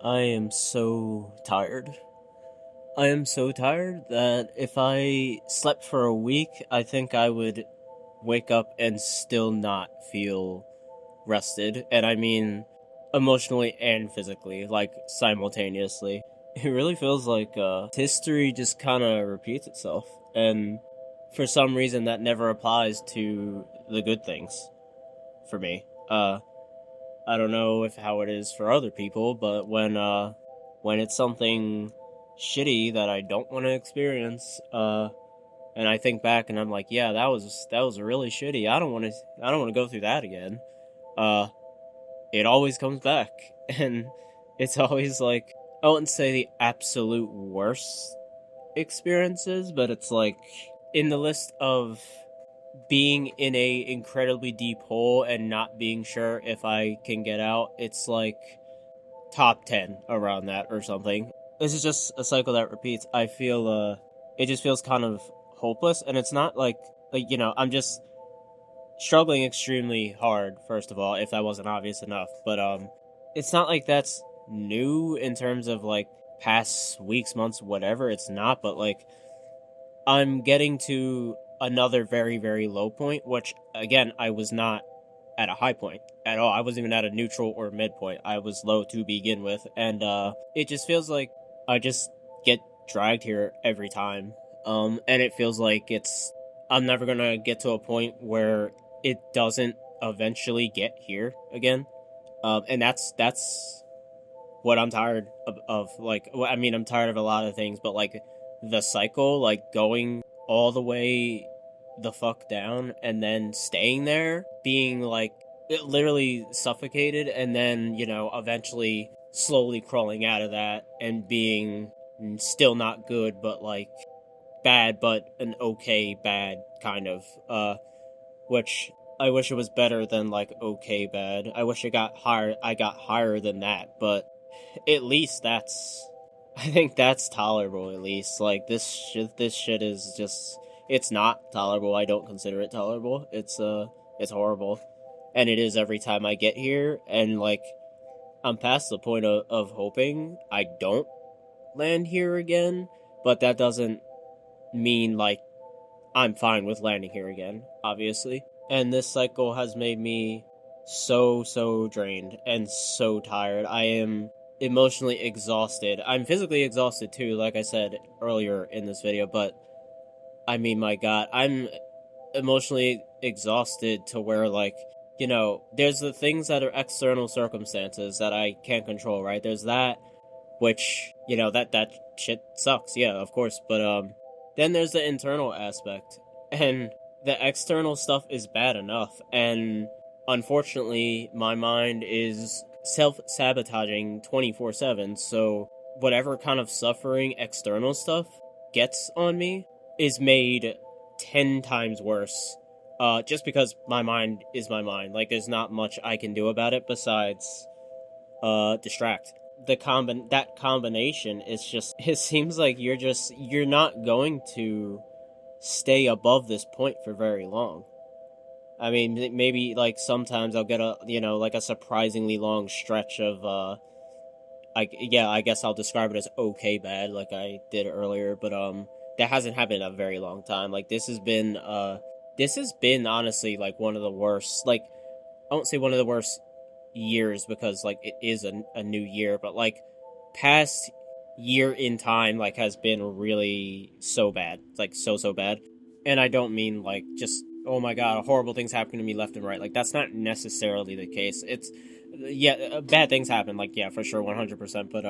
I am so tired. I am so tired that if I slept for a week, I think I would wake up and still not feel rested. And I mean emotionally and physically, like simultaneously. It really feels like history just kind of repeats itself. And for some reason, that never applies to the good things for me. I don't know if how it is for other people, but when it's something shitty that I don't want to experience, and I think back and I'm like, yeah, that was really shitty. I don't want to go through that again. Uh, it always comes back, and it's always like I wouldn't say the absolute worst experiences, but it's like in the list of being in a incredibly deep hole and not being sure if I can get out, it's like top 10 around that or something. This is just a cycle that repeats. I feel it just feels kind of hopeless, and it's not like I'm just struggling extremely hard, first of all, if that wasn't obvious enough. But it's not like that's new in terms of like past weeks, months, whatever. It's not, but like I'm getting to another very, very low point, which again, I was not at a high point at all. I wasn't even at a neutral or midpoint. I was low to begin with, and it just feels like I just get dragged here every time. And it feels like I'm never gonna get to a point where it doesn't eventually get here again. And that's what I'm tired of. Like, I mean, I'm tired of a lot of things, but like the cycle, like going all the way the fuck down and then staying there, being like literally suffocated, and then eventually slowly crawling out of that and being still not good, but like bad, but an okay bad kind of. Which I wish it was better than like okay bad. I wish it got higher. I got higher than that, but at least that's. I think that's tolerable. At least like this shit is just. It's not tolerable. I don't consider it tolerable. It's horrible, and it is every time I get here. And like, I'm past the point of hoping I don't land here again. But that doesn't mean like I'm fine with landing here again, obviously. And this cycle has made me so drained and so tired. I am emotionally exhausted. I'm physically exhausted too, like I said earlier in this video, but I mean, my god, I'm emotionally exhausted to where, like, there's the things that are external circumstances that I can't control, right? There's that, which, that shit sucks, yeah, of course, but, then there's the internal aspect, and the external stuff is bad enough, and unfortunately, my mind is self-sabotaging 24/7, so whatever kind of suffering external stuff gets on me is made 10 times worse, just because my mind is my mind. Like, there's not much I can do about it besides, distract. That combination is just, it seems like you're not going to stay above this point for very long. I mean, maybe like sometimes I'll get like a surprisingly long stretch of I guess I'll describe it as okay bad, like I did earlier, but that hasn't happened in a very long time. Like, this has been honestly like one of the worst, like, I won't say one of the worst years, because like it is a new year, but like past year in time, like, has been really so bad. It's like so bad. And I don't mean like just, oh my god, horrible things happen to me left and right. Like, that's not necessarily the case. It's, yeah, bad things happen, like, yeah, for sure, 100%, but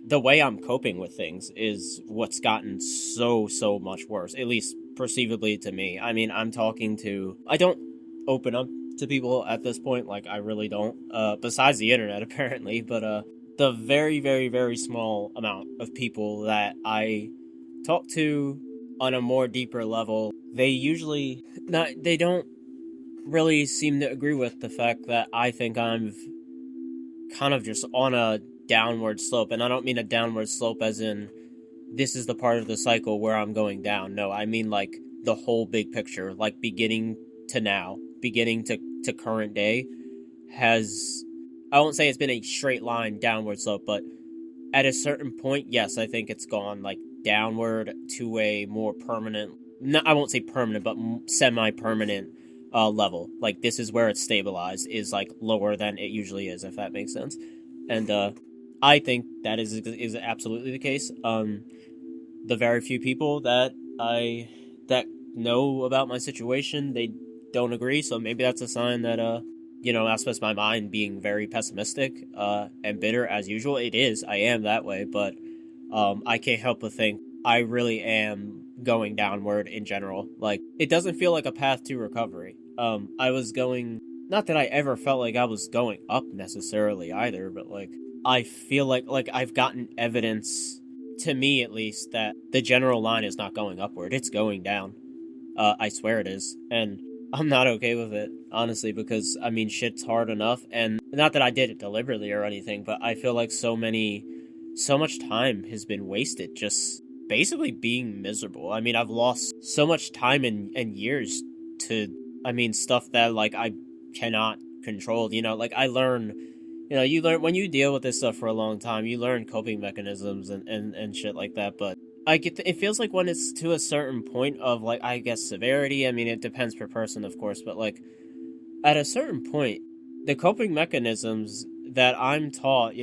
the way I'm coping with things is what's gotten so much worse, at least perceivably to me. I mean, I don't open up to people at this point, like, I really don't, besides the internet, apparently, but the very, very, very small amount of people that I talk to on a more deeper level, they don't really seem to agree with the fact that I think I'm kind of just on a downward slope. And I don't mean a downward slope as in this is the part of the cycle where I'm going down. No, I mean like the whole big picture, like beginning to now, beginning to current day, has I won't say it's been a straight line downward slope, but at a certain point, yes, I think it's gone like downward to a more permanent. No, I won't say permanent, but semi-permanent level. Like this is where it's stabilized, is like lower than it usually is, if that makes sense. And I think that is absolutely the case. The very few people that know about my situation, they don't agree. So maybe that's a sign that that's just my mind being very pessimistic and bitter as usual. It is. I am that way, but I can't help but think I really am going downward in general. Like it doesn't feel like a path to recovery. I was going. Not that I ever felt like I was going up necessarily either, but like I feel like I've gotten evidence, to me at least, that the general line is not going upward. It's going down. I swear it is. And I'm not okay with it, honestly, because, I mean, shit's hard enough. And not that I did it deliberately or anything, but I feel like so much time has been wasted just basically being miserable. I mean, I've lost so much time and years to, I mean, stuff that, like, I cannot control. Like, you learn when you deal with this stuff for a long time, you learn coping mechanisms and shit like that. But it feels like when it's to a certain point of, like, I guess severity. I mean, it depends per person, of course, but like at a certain point, the coping mechanisms that I'm taught,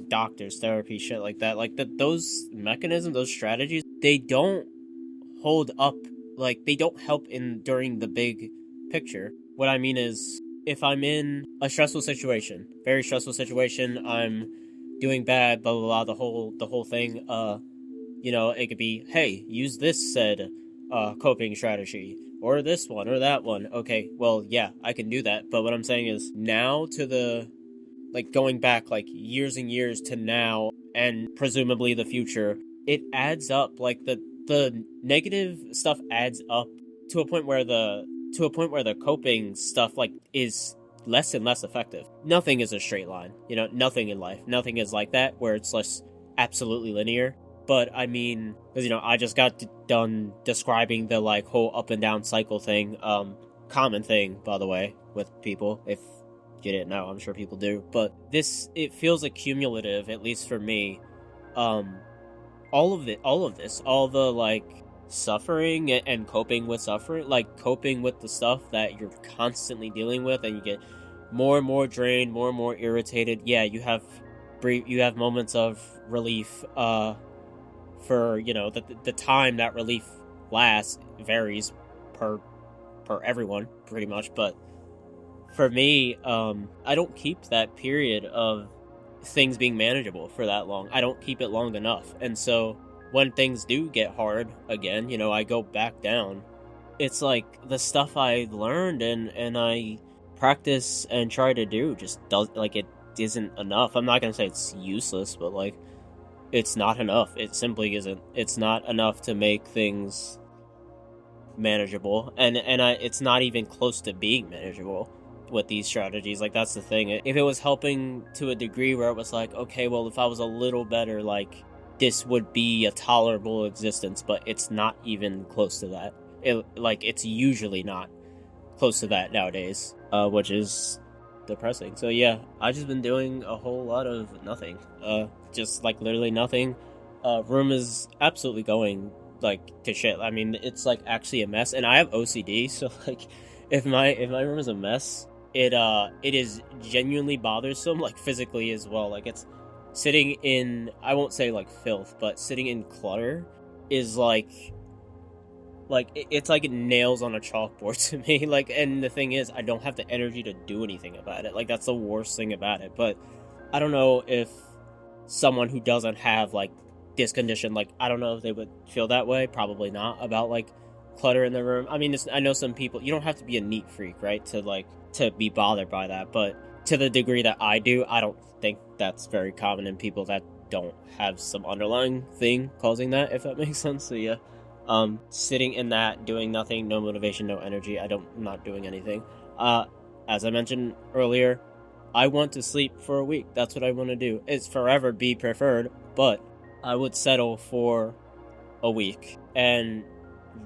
doctors, therapy, shit like that, like those mechanisms, those strategies, they don't hold up. Like they don't help in during the big picture. What I mean is, if I'm in a stressful situation, very stressful situation, I'm doing bad, blah blah blah, the whole thing. It could be, hey, use this said coping strategy, or this one, or that one. Okay, well, yeah, I can do that. But what I'm saying is, now to the, like, going back, like, years and years to now, and presumably the future, it adds up. Like, the negative stuff adds up to a point where the coping stuff, like, is less and less effective. Nothing is a straight line. Nothing in life. Nothing is like that, where it's less absolutely linear. But I mean, because I just got done describing the like whole up and down cycle thing. Common thing, by the way, with people. If you didn't know, I'm sure people do. But it feels accumulative, at least for me. All of this, all the like suffering and coping with suffering, like coping with the stuff that you're constantly dealing with, and you get more and more drained, more and more irritated. Yeah, you have moments of relief. For the time that relief lasts varies per everyone pretty much, but for me, I don't keep that period of things being manageable for that long. I don't keep it long enough, and so when things do get hard again, I go back down. It's like the stuff I learned and I practice and try to do just it isn't enough. I'm not gonna say it's useless, but like, it's not enough. It simply isn't. It's not enough to make things manageable, and it's not even close to being manageable with these strategies. Like, that's the thing. If it was helping to a degree where it was like, okay, well, if I was a little better, like, this would be a tolerable existence, but it's not even close to that. It's usually not close to that nowadays, which is depressing. So yeah, I've just been doing a whole lot of nothing. Just like literally nothing. Room is absolutely going like to shit. I mean, it's like actually a mess, and I have OCD, so like if my room is a mess, it is genuinely bothersome, like physically as well. Like, it's sitting in, I won't say like filth, but sitting in clutter is like it's like nails on a chalkboard to me. Like, and the thing is, I don't have the energy to do anything about it. Like, that's the worst thing about it. But I don't know if someone who doesn't have like this condition, like, I don't know if they would feel that way. Probably not, about like clutter in the room. I mean, I know some people, you don't have to be a neat freak, right, to be bothered by that, but to the degree that I do, I don't think that's very common in people that don't have some underlying thing causing that, if that makes sense. So yeah, sitting in that, doing nothing, no motivation, no energy. I'm not doing anything. As I mentioned earlier, I want to sleep for a week. That's what I want to do. It's forever be preferred, but I would settle for a week. And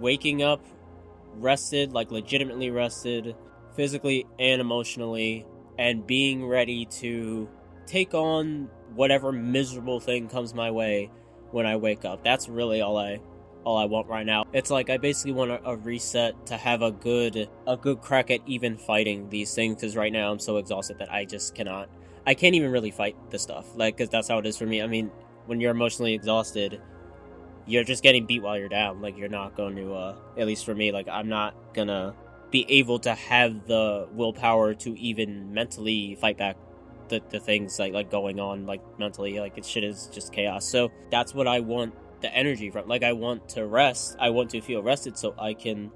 waking up rested, like legitimately rested, physically and emotionally, and being ready to take on whatever miserable thing comes my way when I wake up. That's really all I want right now. It's like I basically want a reset to have a good crack at even fighting these things, because right now I'm so exhausted that I just cannot. I can't even really fight this stuff, like, because that's how it is for me. I mean, when you're emotionally exhausted, you're just getting beat while you're down. Like, you're not going to, at least for me, like, I'm not gonna be able to have the willpower to even mentally fight back the things like going on, like, mentally. Like, it shit is just chaos. So that's what I want the energy from. Like, I want to rest. I want to feel rested so I can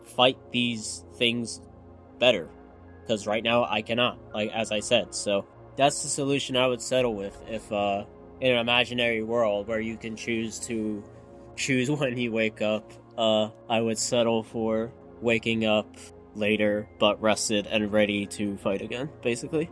fight these things better, because right now I cannot, like, as I said. So that's the solution I would settle with if in an imaginary world where you can choose when you wake up. I would settle for waking up later but rested and ready to fight again, basically.